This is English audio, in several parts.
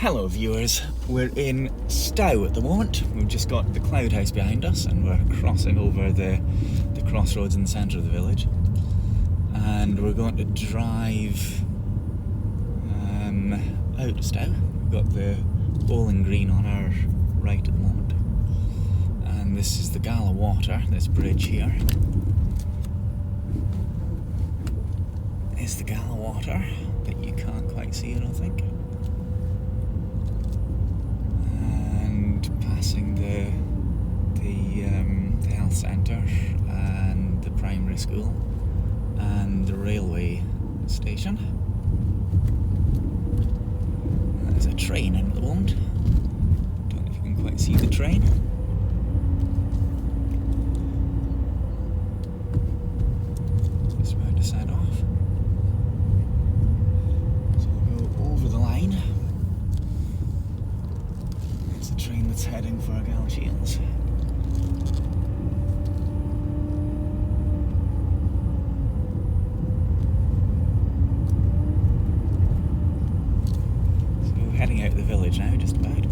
Hello viewers, we're in Stow at the moment. We've just got the Cloud House behind us and we're crossing over the crossroads in the centre of the village. And we're going to drive out of Stow. We've got the Bowling Green on our right at the moment. And this is the Gala Water, this bridge here. Is the Gala Water, but you can't quite see, I don't think. Passing the health centre and the primary school and the railway station. There's a train in at the moment. Don't know if you can quite see the train. Just about to set off. So we'll go over the line. Train that's heading for Galshiels. So we're heading out of the village now, just about.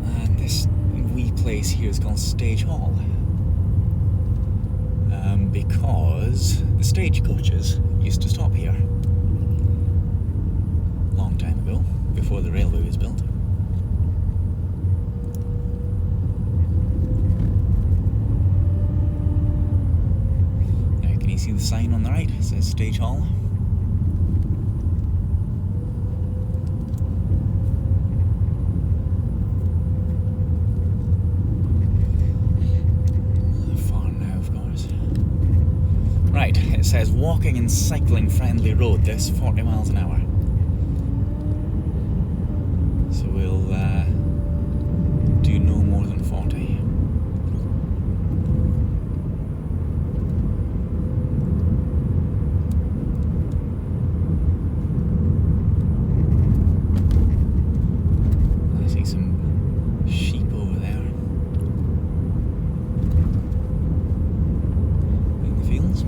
And this wee place here is called Stage Hall. Because the stagecoaches used to stop here. Time ago, before the railway was built. Now can you see the sign on the right? It says Stage Hall. Farm now, of course. Right, it says walking and cycling friendly road, this 40 miles an hour. So we'll do no more than 40. I see some sheep over there in the fields.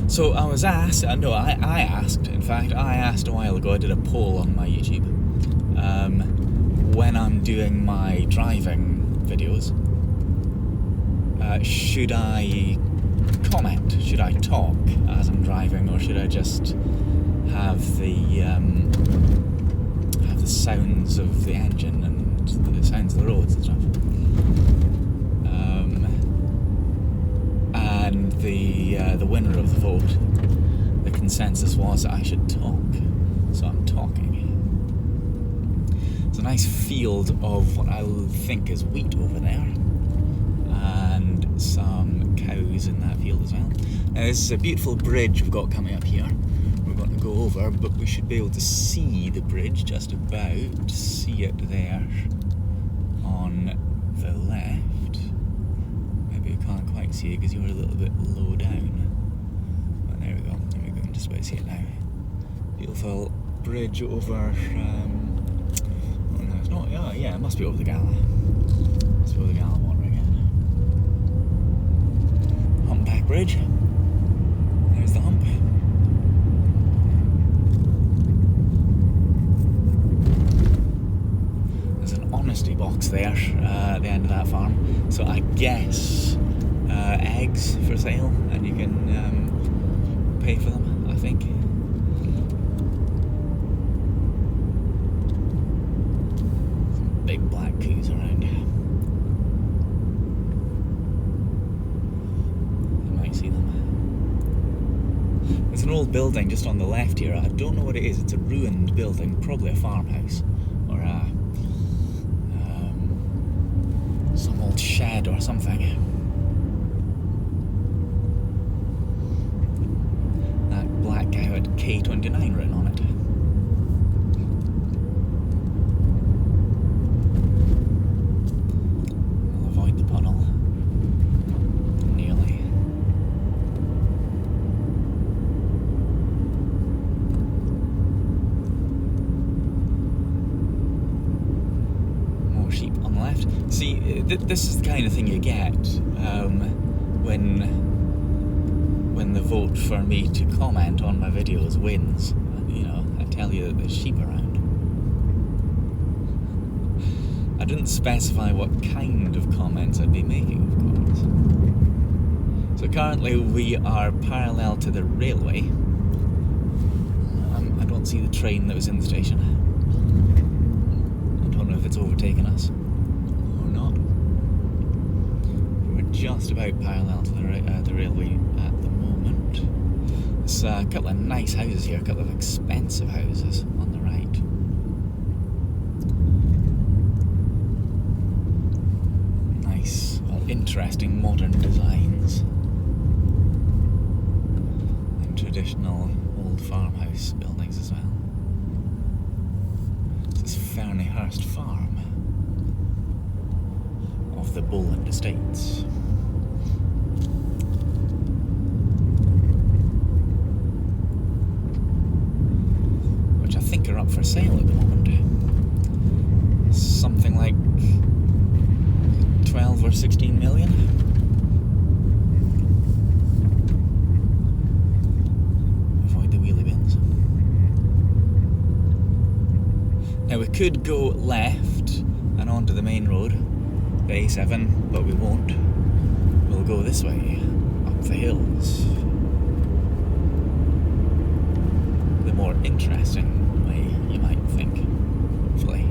So I was asked, I asked a while ago, I did a poll on my YouTube, when I'm doing my driving videos, should I comment, should I talk as I'm driving, or should I just have the sounds of the engine and the sounds of the roads and stuff? And the winner of the vote, the consensus was that I should talk, so I'm talking. It's a nice field of what I think is wheat over there, and some cows in that field as well. Now this is a beautiful bridge we've got coming up here. We're going to go over, but we should be able to see the bridge just about, see it there on the left. Maybe you can't quite see it because you're a little bit low down. But there we go, you can just about see it now. Beautiful bridge over, oh no, it's not, yeah, it must be over the Gala. Must be over the Gala water again. Humpback Bridge. There's the hump. There's an honesty box there at the end of that farm. So I guess eggs for sale, and you can pay for them, I think. Some big black coos around. You might see them. There's an old building just on the left here. I don't know what it is. It's a ruined building, probably a farmhouse or some old shed or something. Black guy had K29 written on it. I'll avoid the puddle. Nearly. More sheep on the left. See, this is the kind of thing you get when the vote for me to comment on my videos wins, you know, I tell you that there's sheep around. I didn't specify what kind of comments I'd be making, of course. So currently we are parallel to the railway. I don't see the train that was in the station. I don't know if it's overtaken us or not. We're just about parallel to the railway at the moment. There's a couple of nice houses here, a couple of expensive houses on the right. Nice, interesting modern designs. And traditional old farmhouse buildings as well. This is Ferniehurst Farm of the Boland Estates. Which I think are up for sale at the moment. Something like 12 or 16 million. Avoid the wheelie bins. Now we could go left and onto the main road, the A7, but we won't. We'll go this way, up the hills. The more interesting way, you might think, hopefully.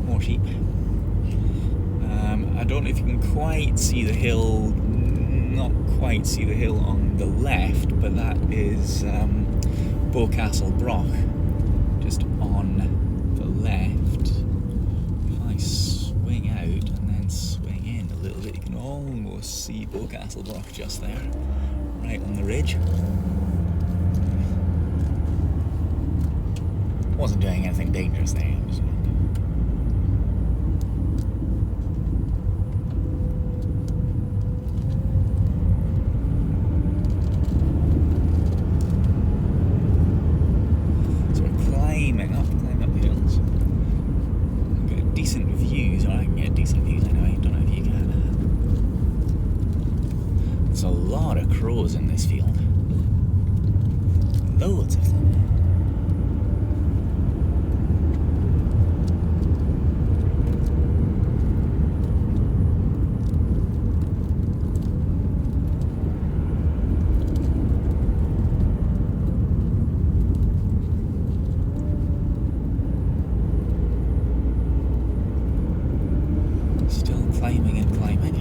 More sheep. I don't know if you can quite see the hill, not quite see the hill on the left, but that is Boscastle Broch, just on the left. If I swing out and then swing in a little bit, you can almost see Boscastle Broch just there, right on the ridge. Wasn't doing anything dangerous there. Climbing up the hills. Get decent views, or I can get decent views anyway, don't know if you can. There's a lot of crows in this field. Loads of them. Climbing and climbing.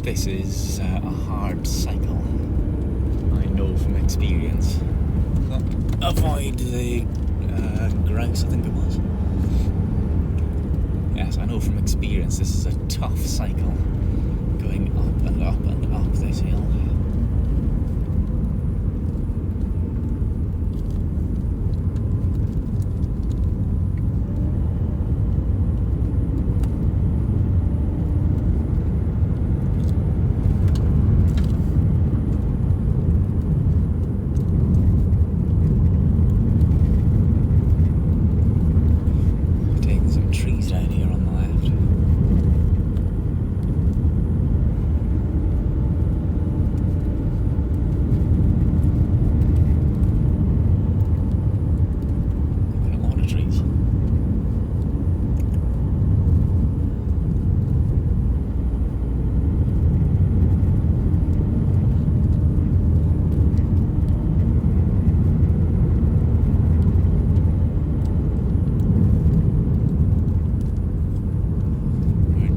This is a hard cycle, I know from experience. Avoid the grouse, I think it was. Yes, I know from experience this is a tough cycle, going up and up and up this hill.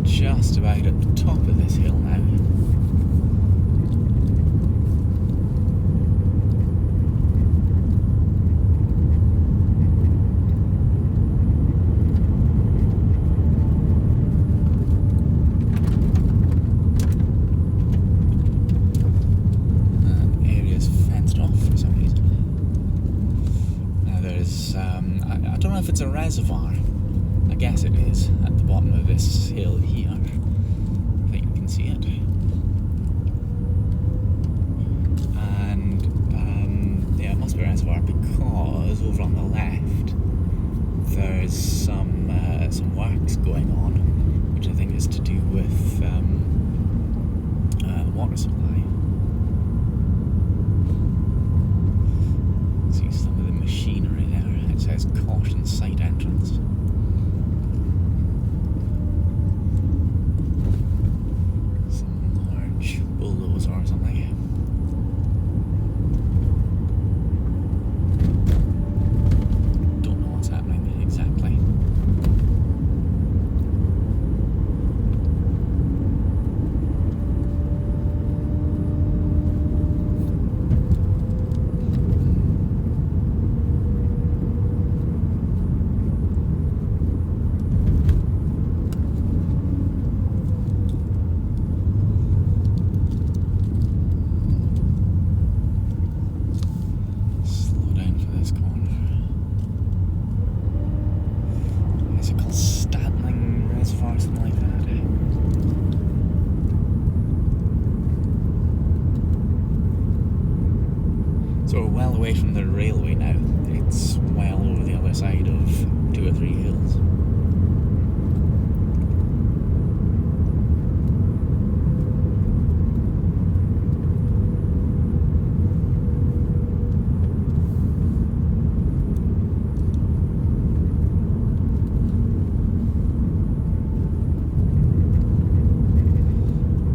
Just about at the top of this hill now. Area's fenced off for some reason. Now there's, I don't know if it's a reservoir. I guess it is, at the bottom of this hill here. I think you can see it. And, yeah, it must Crosby Reservoir because over on the left there's some works going on, which I think is to do with the water supply. See some of the machinery there. It says caution site entrance. Some large bulldozer or something. So we're well away from the railway now. It's well over the other side of 2 or 3 hills.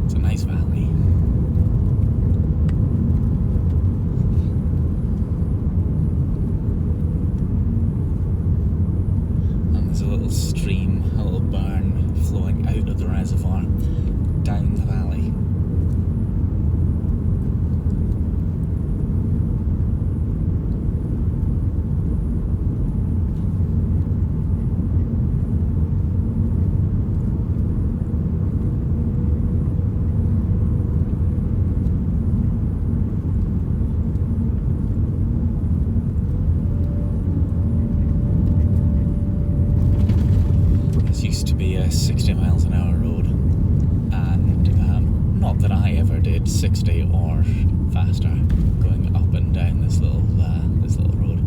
It's a nice valley. Stream, a little burn flowing out of the reservoir down the valley. Used to be a 60 miles an hour road, and not that I ever did 60 or faster going up and down this little road,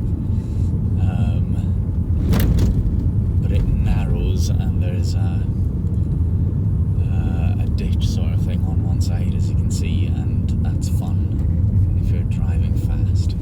but it narrows and there's a ditch sort of thing on one side, as you can see, and that's fun if you're driving fast.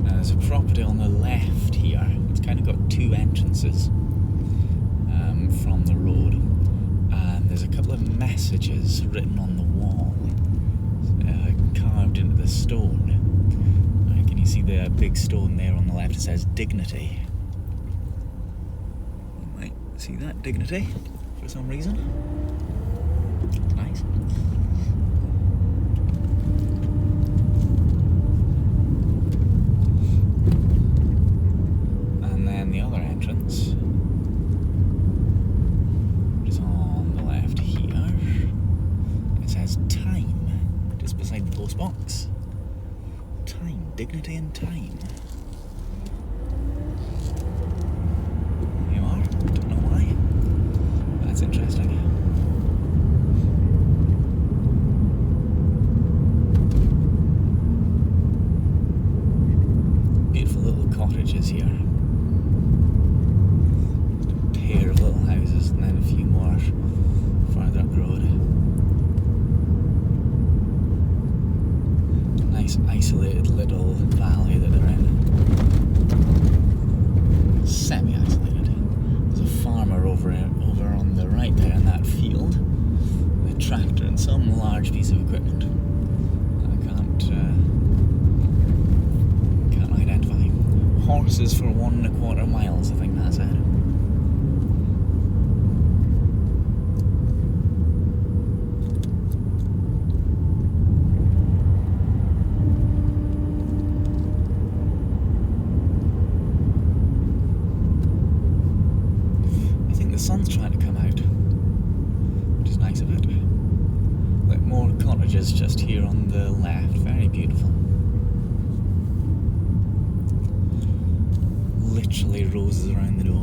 There's a property on the left here. It's kind of got 2 entrances from the road, and there's a couple of messages written on the wall, carved into the stone. Can you see the big stone there on the left? It says dignity. You might see that, dignity, for some reason. Nice. The other entrance, which is on the left here, it says time, just beside the post box. Time, dignity and time. There you are, don't know why. That's interesting. Beautiful little cottages here. Of little houses, and then a few more farther up the road. Nice isolated little valley that they're in. Semi-isolated. There's a farmer over on the right there in that field with a tractor and some large piece of equipment. I can't identify. Horses for 1 1/4 miles, I think that's it. sun's trying to come out, which is nice of it. Like more cottages just here on the left, very beautiful. Literally roses around the door.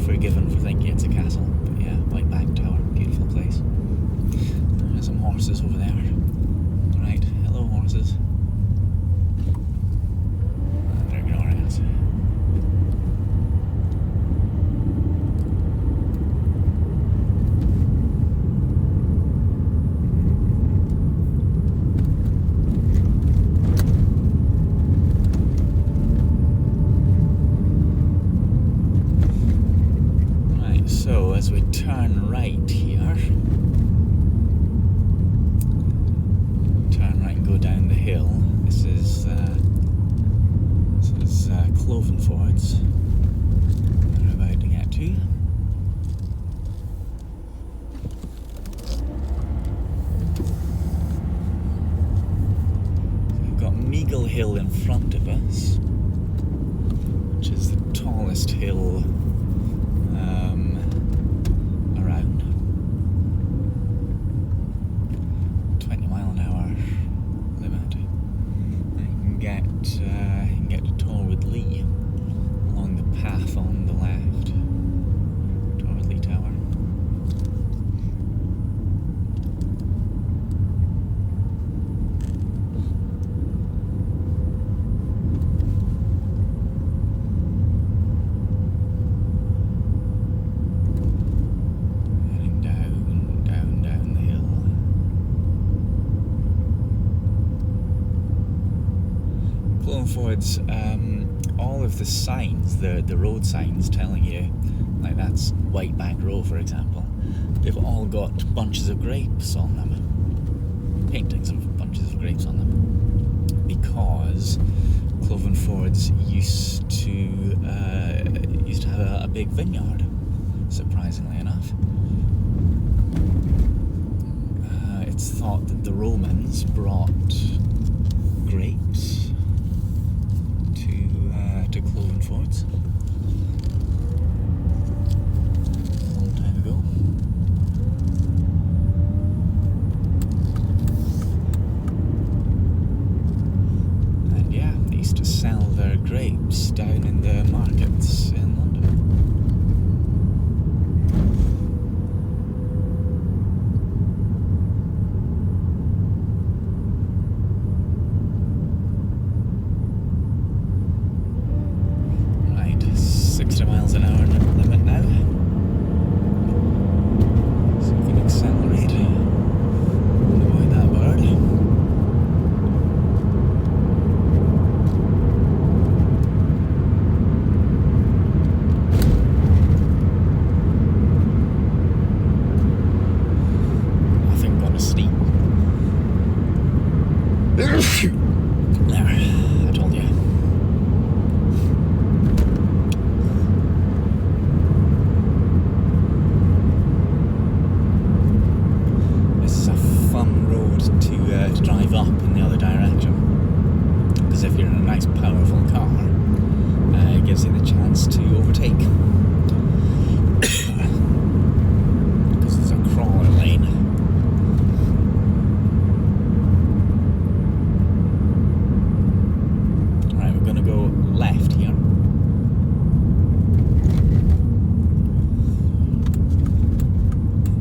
Forgiven for thinking it's a castle, but yeah, White Bank Tower, beautiful place. There's some horses over there. Alright, hello horses. They're ignoring us. So as we turn right here, turn right and go down the hill. This is Clovenfords. We're about to get to. We've got Meagle Hill in front of us, which is the tallest hill around. 20 mile an hour limit. And you can get to Torwood Lee along the path on the left. Torwood Lee Tower. Clovenfords, all of the signs, the road signs telling you, like that's White Bank Road for example, they've all got bunches of grapes on them, paintings of bunches of grapes on them, because Clovenfords used to have a big vineyard, surprisingly enough. It's thought that the Romans brought grapes to Clovenfords a long time ago. And yeah, they used to sell their grapes down in the markets in London. Right, chance to overtake. Because there's a crawler lane. Right, we're going to go left here.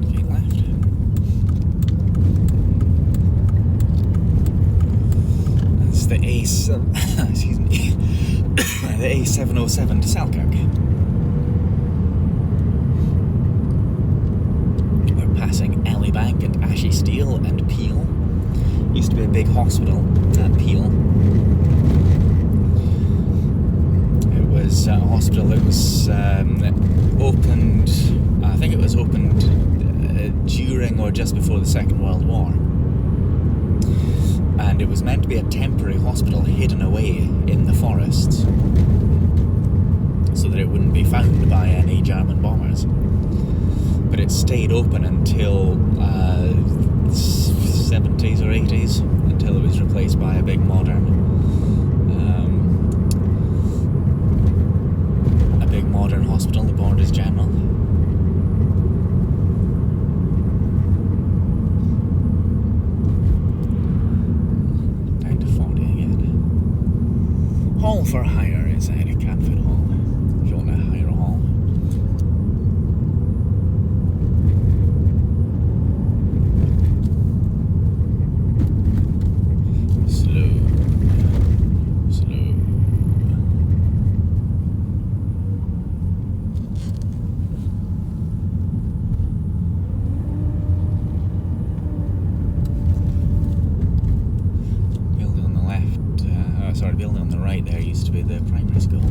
Okay, left. That's the excuse me, the A707 to Selkirk. We're passing Bank and Ashy Steel and Peel. Used to be a big hospital at Peel. It was a hospital that was opened, I think it was opened during or just before the Second World War. And it was meant to be a temporary hospital hidden away in the forests so that it wouldn't be found by any German bombers. But it stayed open until 70s or 80s, until it was replaced by a big modern hospital, the Borders General. Down to 40 again. Hall for hire is ahead of Canford Hall. If you want to hire a hall. The building on the right there used to be the primary school.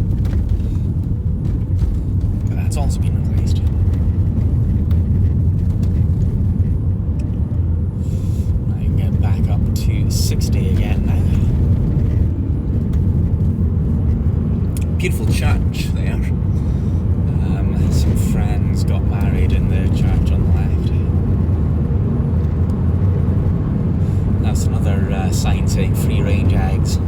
But that's also been replaced. I can get back up to 60 again now. Beautiful church there. Some friends got married in the church on the left. That's another sign saying free range eggs.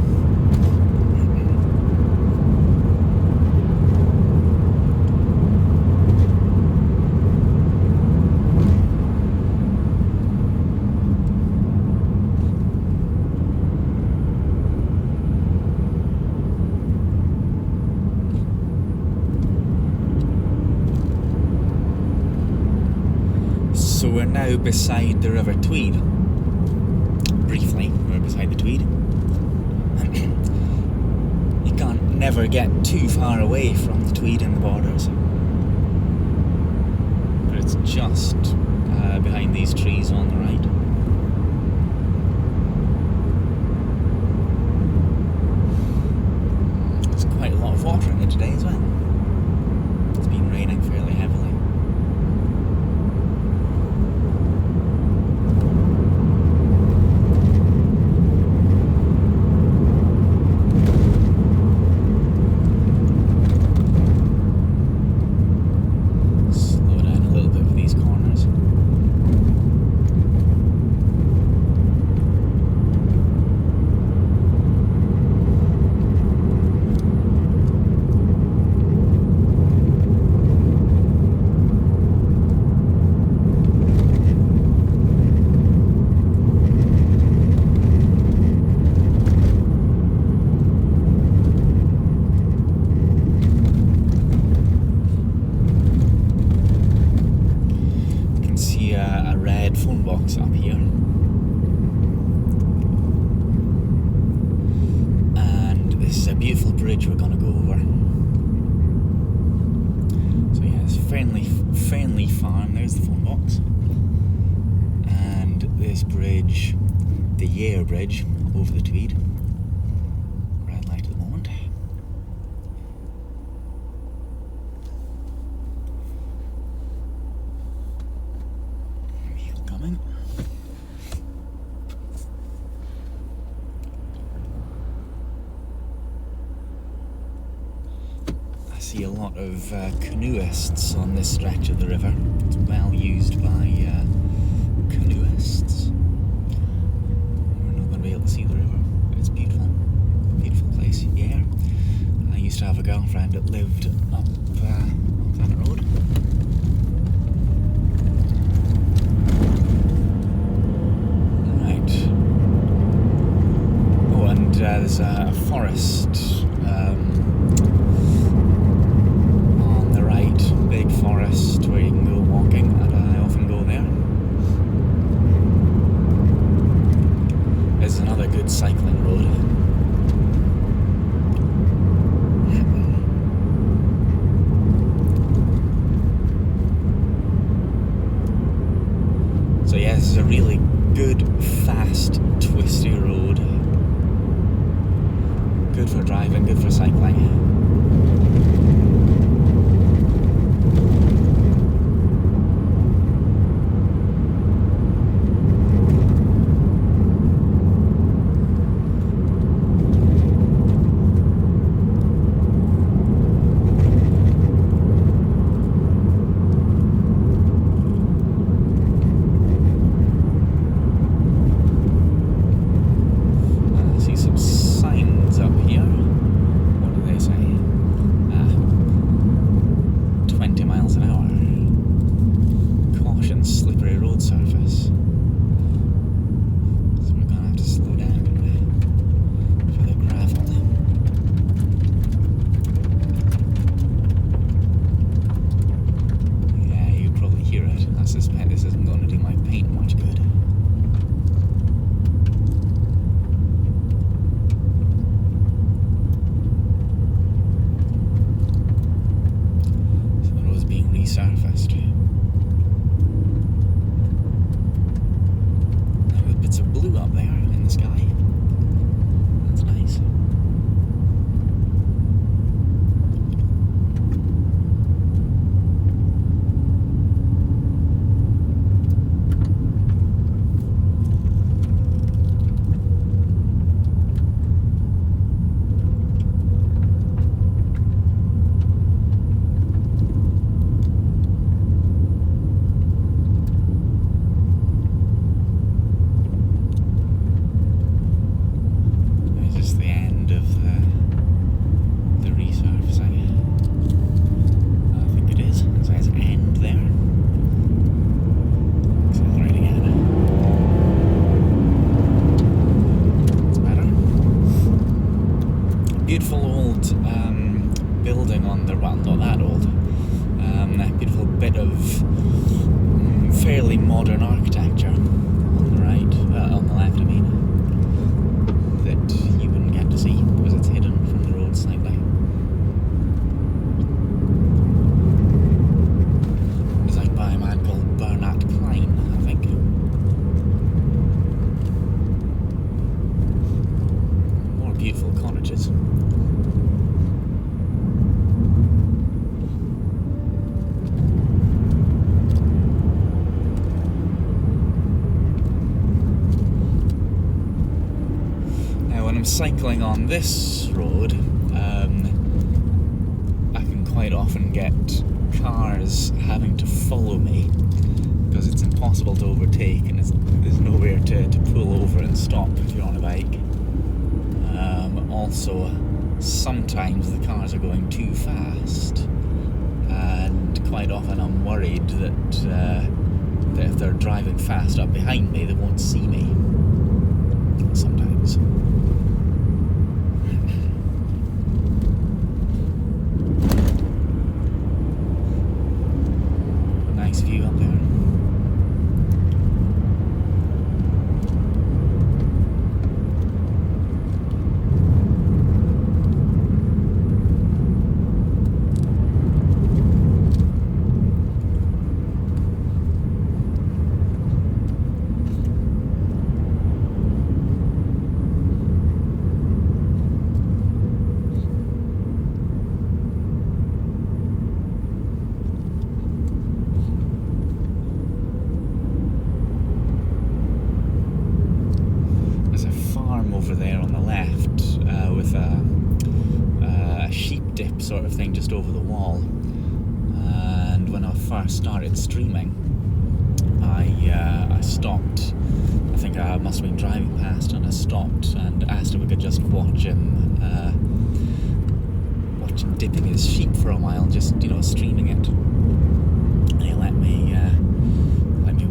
So we're now beside the River Tweed. Briefly, we're beside the Tweed. You can't never get too far away from the Tweed and the Borders. But it's just behind these trees on the right. There's quite a lot of water in it today as well. It's been raining fairly heavily. A red phone box up here, and this is a beautiful bridge we're going to go over. So yeah, it's Fernley Farm, there's the phone box, and this bridge, the Yare Bridge over the Tweed. Red light at the moment. Coming. I see a lot of canoeists on this stretch of the river. It's well used by canoeists. We're not going to be able to see the river, but it's beautiful. Beautiful place. Yeah. I used used to have a girlfriend that lived up that road. Right. Oh, and there's a forest on the right, big forest where you can go walking, and I often go there. There's another good cycling road. So yeah, this is a really good, fast, twisty road. Good for driving, good for cycling. Resurfaced. With bits of blue up there in the sky. That's nice. Beautiful old building on the, well, not that old, that beautiful bit of fairly modern architecture on the right, on the left I mean, that you wouldn't get to see because it's hidden from the road slightly. Designed by a man called Bernard Klein, I think. More beautiful cottages. I'm cycling on this road, I can quite often get cars having to follow me because it's impossible to overtake and there's nowhere to pull over and stop if you're on a bike. Also, sometimes the cars are going too fast, and quite often I'm worried that if they're driving fast up behind me, they won't see me. Sometimes. Nice view up there. Over there on the left with a sheep dip sort of thing just over the wall, and when I first started streaming I stopped. I think I must have been driving past and I stopped and asked if we could just watch him watching dipping his sheep for a while, just streaming it. And he let me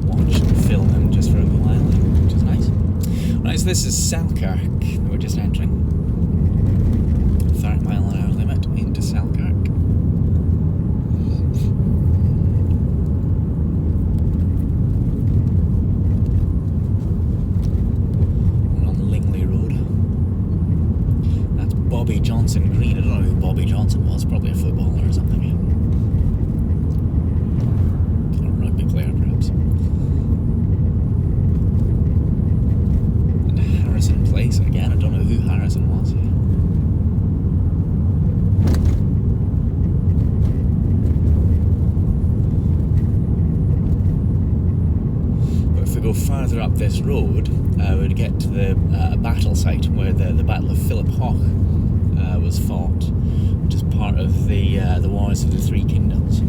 watch and film him just for a while, which is nice. Right, so this is Selkirk that we're just entering. 30 mile an hour limit into Selkirk. Bobby Johnson Green. I don't know who Bobby Johnson was, probably a footballer or something. Or a rugby player, perhaps. And Harrison Place again. I don't know who Harrison was. But if we go further up this road, we'd get to the battle site where the Battle of Philip Hoch was fought, which is part of the Wars of the Three Kingdoms.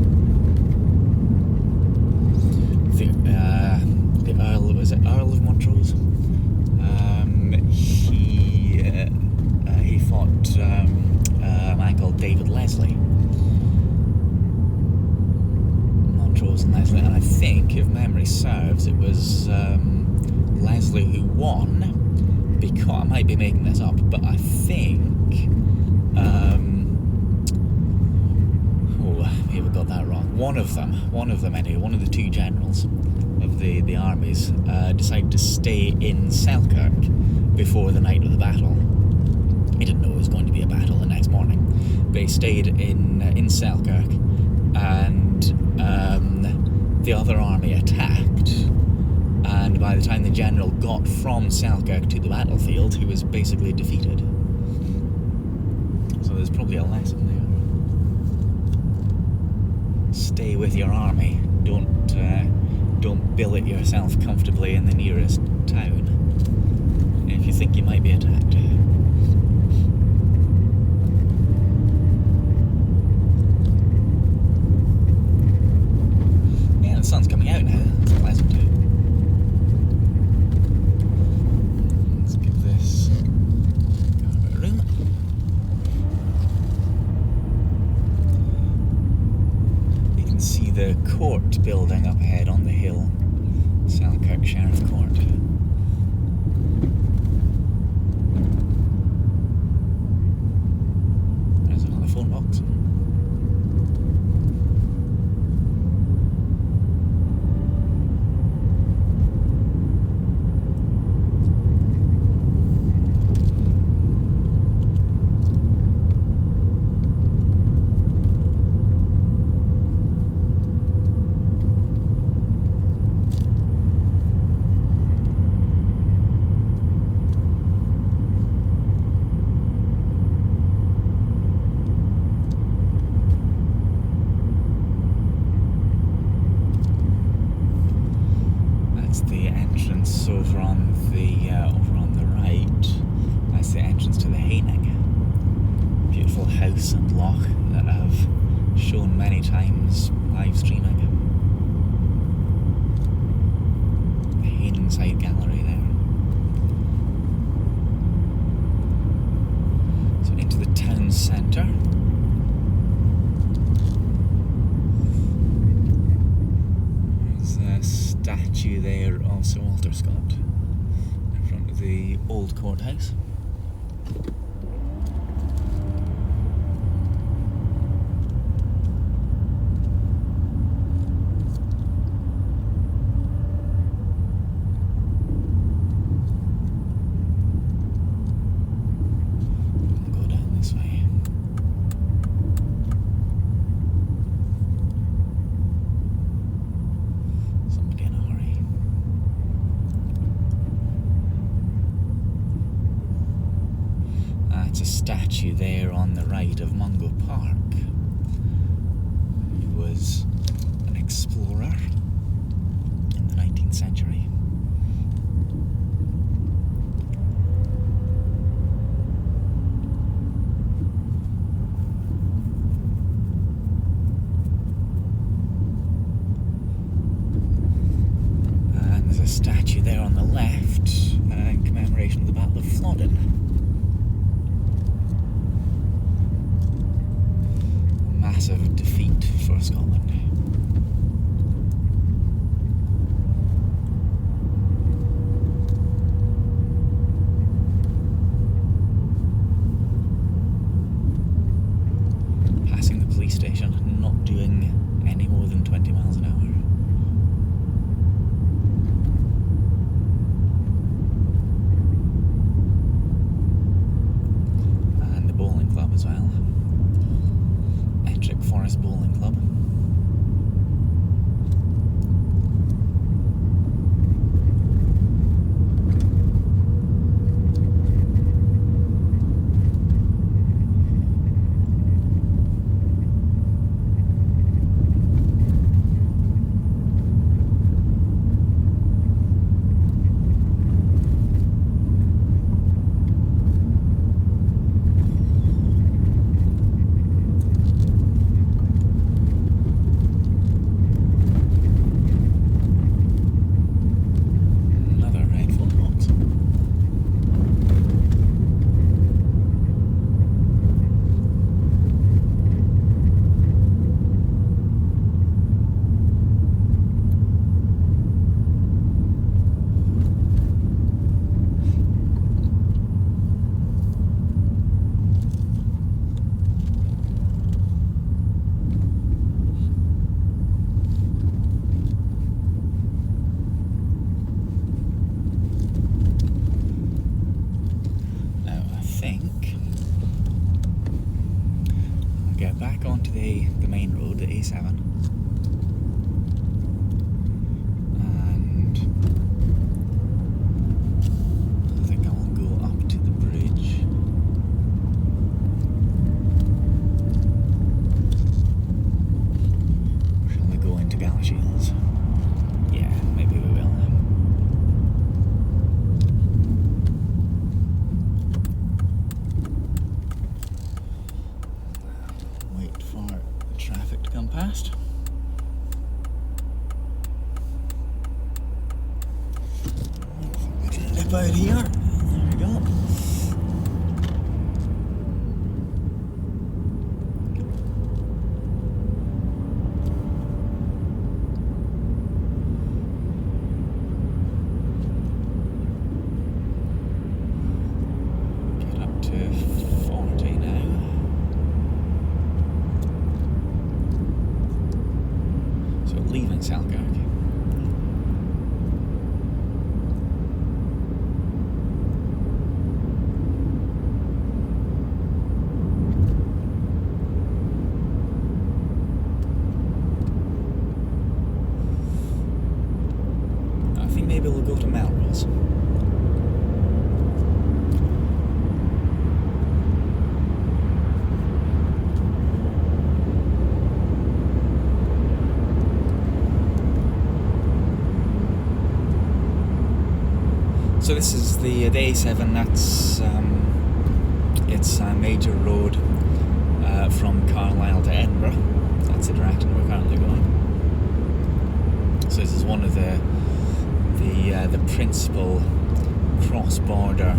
The Earl, was it Earl of Montrose? He fought a man called David Leslie. Montrose and Leslie, and I think, if memory serves, it was Leslie who won. Because I might be making this up, but I think maybe I got that wrong. One of them anyway, one of the two generals of the armies decided to stay in Selkirk before the night of the battle. He didn't know it was going to be a battle the next morning, but he stayed in Selkirk, and the other army attacked. And by the time the general got from Selkirk to the battlefield, he was basically defeated. So there's probably a lesson there. Stay with your army. Don't billet yourself comfortably in the nearest town if you think you might be attacked. Yeah, the sun's coming out now. That's pleasant too. The court building up ahead on the hill, Selkirk Sheriff Court. There's another phone box. Over on the right, that's the entrance to the Haining. Beautiful house and loch that I've shown many times live streaming. The Haining side gallery there. So into the town centre. Statue there of Sir Walter Scott in front of the old courthouse. I'll go down this way. That's a statue there on the right of Mungo Park, who was an explorer in the 19th century. And there's a statue there on the left in commemoration of the Battle of Flodden. of defeat for Scotland. Passing the police station, not doing any more than 20 miles an hour. And the bowling club as well. Ettrick Forest Bowling Club. Back onto the main road, the A7, and I think I will go up to the bridge. Shall we go into Galashiels? Yeah, maybe we will. Traffic to come past. We can nip out here. There we go. Get up to 40 now. Leaving Selkirk. I think maybe we'll go to Melrose. So this is the A7. That's it's a major road from Carlisle to Edinburgh. That's the direction we're currently going. So this is one of the principal cross-border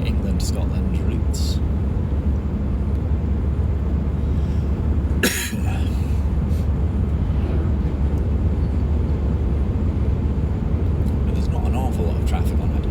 England-Scotland routes. Traffic on it.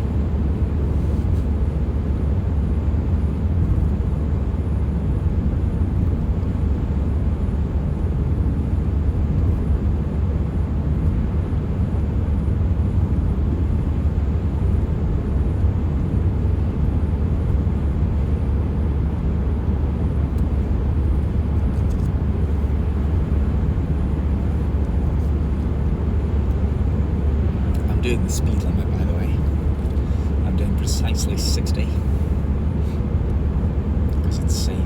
I'm doing the speed limit, by the way. I'm doing precisely 60 because it's safe.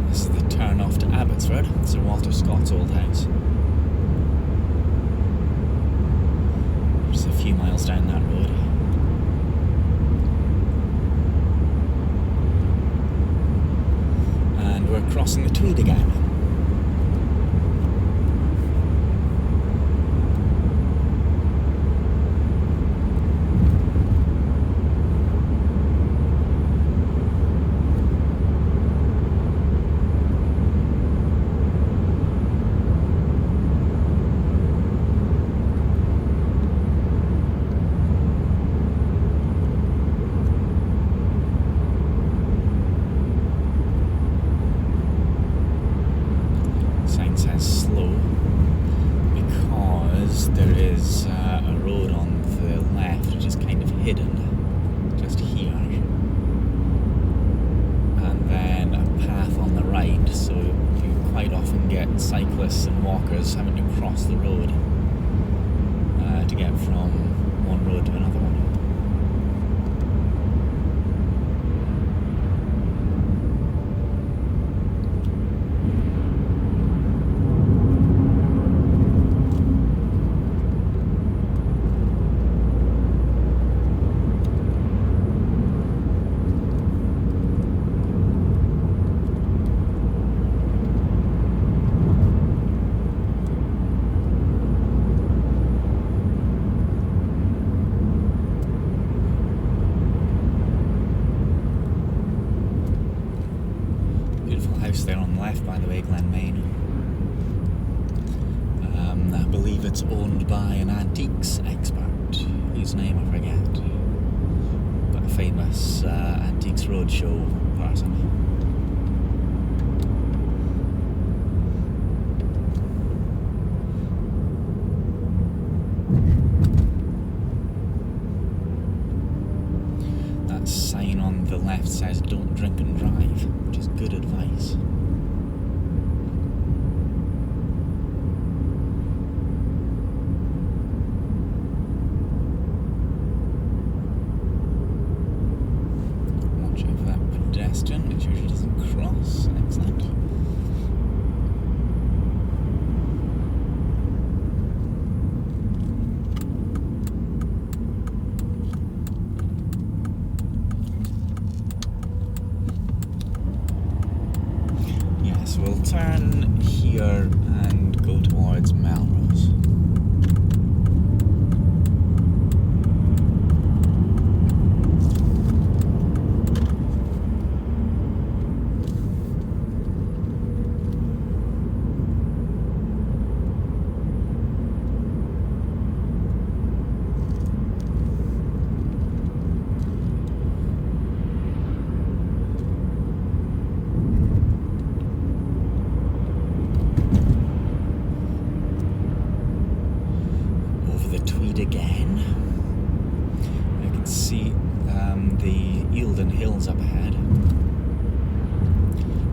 This is the turn off to Abbotsford, Sir Walter Scott's old house. Just a few miles down that road. And we're crossing the Tweed again. hidden just here. And then a path on the right, so you quite often get cyclists and walkers having to cross the road to get from one road to another one. There on the left, by the way, Glenmain. I believe it's owned by an antiques expert, whose name I forget, but a famous antiques roadshow person. That sign on the left says "Don't drink and drive," which is good advice. Which usually doesn't cross. Excellent. Yes, we'll turn here and go towards Melrose. Again, I can see the Eildon Hills up ahead.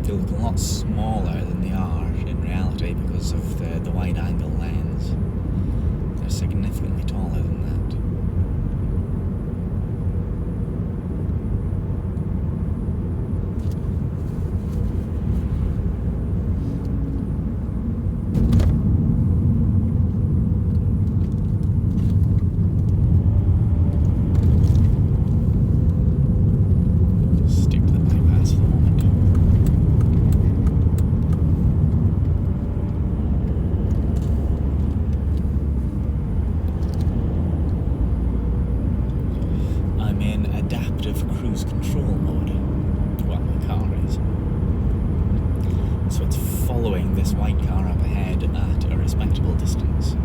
They look a lot smaller than they are in reality because of the wide angle lens. They're significantly taller than that. Cruise control mode. Well, my car is. So it's following this white car up ahead at a respectable distance.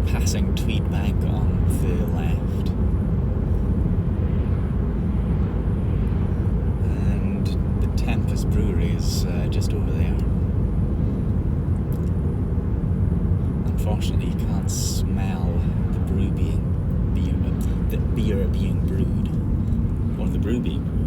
Passing Tweed Bank on the left, and the Tempest Brewery is just over there. Unfortunately, you can't smell the beer being brewed, or the brew being brewed.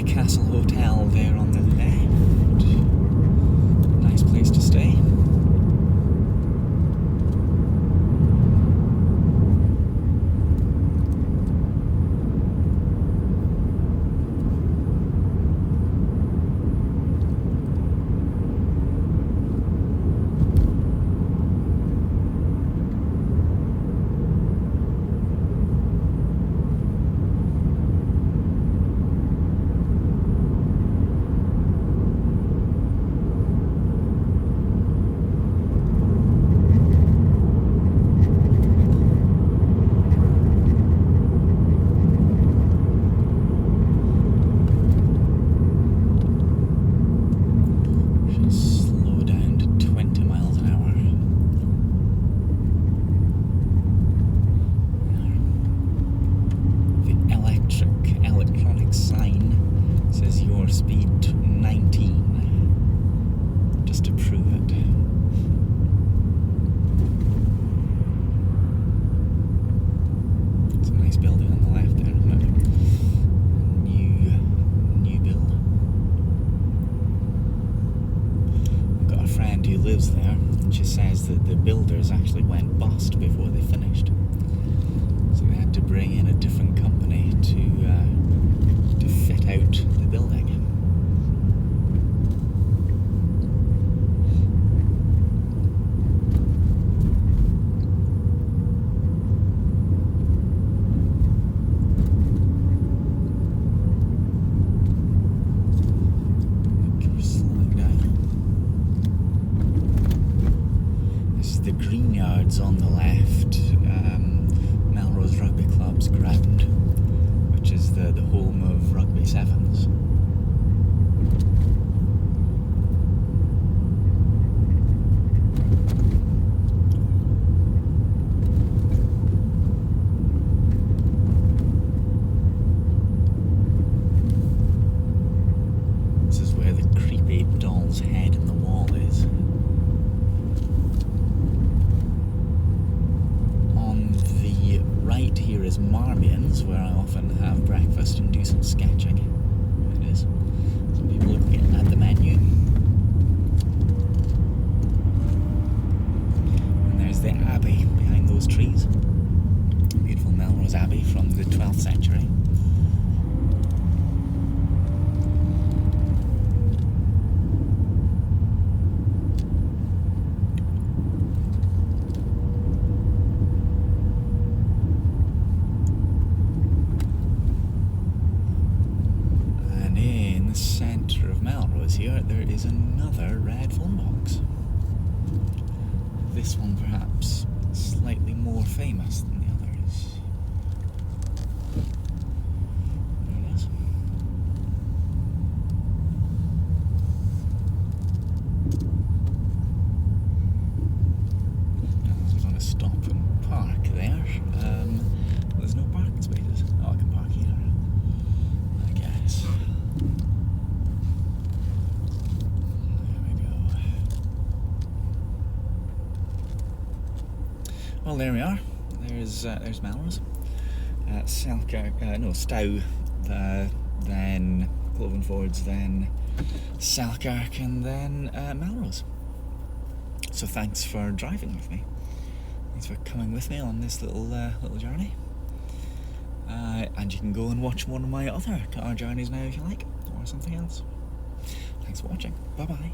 Castle Hotel there on the left. Nice place to stay. for speed 19, just to prove it. It's a nice building on the left there, isn't it? New build. I've got a friend who lives there, and she says that the builders actually went bust before they finished. So they had to bring in a different company to fit out the building. We're slowing down. This is the green yards on the left. Melrose Rugby Club's ground, which is the home of Rugby Sevens. This is where the creepy doll's head in the wall is. Right here is Marmion's, where I often have breakfast and do some sketching. It is. Some people looking at the menu. And there's the Abbey behind those trees. Beautiful Melrose Abbey from the 12th century. Centre of Melrose here, there is another red phone box. This one perhaps slightly more famous than the others. There it is. Now we're going to stop and park there. There's no parking spaces. Oh, I can park here, I guess. Well, there we are. There's Melrose, Selkirk, Stow, then Clovenfords, then Selkirk, and then Melrose. So thanks for driving with me. Thanks for coming with me on this little journey. And you can go and watch one of my other car journeys now if you like, or something else. Thanks for watching. Bye bye.